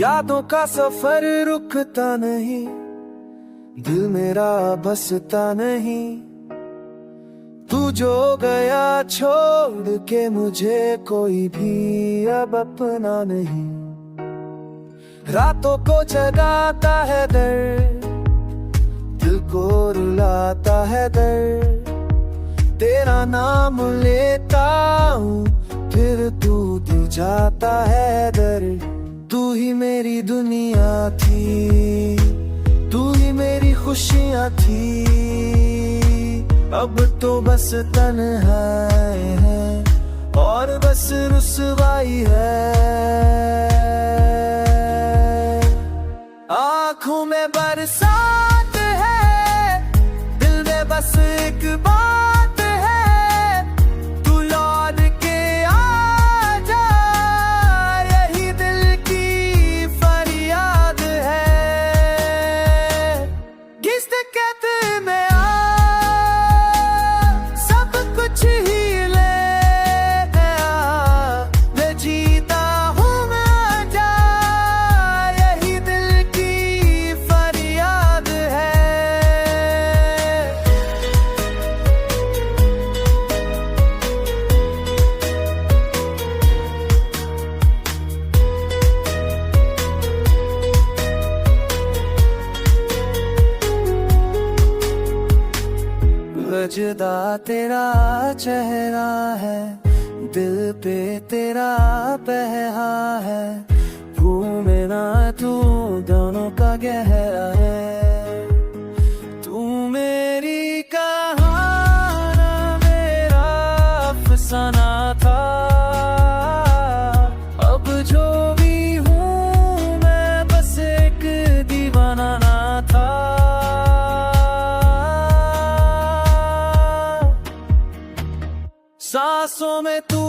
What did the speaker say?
यादों का सफर रुकता नहीं, दिल मेरा बसता नहीं। तू जो गया छोड़ के मुझे, कोई भी अब अपना नहीं। रातों को जगाता है दर्द, दिल को रुलाता है दर्द। तेरा नाम लेता हूँ, फिर तू दिल जाता है दर्द। तू ही मेरी दुनिया थी, तू ही मेरी खुशियाँ थी। अब तो बस तन्हाई है और बस रुसवाई है। आँखों में बरसात है, दिल में बस एक बात है। तू लौट के आ जा, यही दिल की फरियाद है। किस कहते में आ, सब कुछ ही ले आ। मैं जीता हूँ मैं जा, यही दिल की फरियाद है। वजदा तेरा चेहरा है, दिल पे तेरा पहरा है। घूमे ना तू दोनों का गहरा है। तू मेरी कहाना, मेरा अफसाना था। अब जो भी हूँ मैं, बस एक दीवाना ना था। सांसों में तू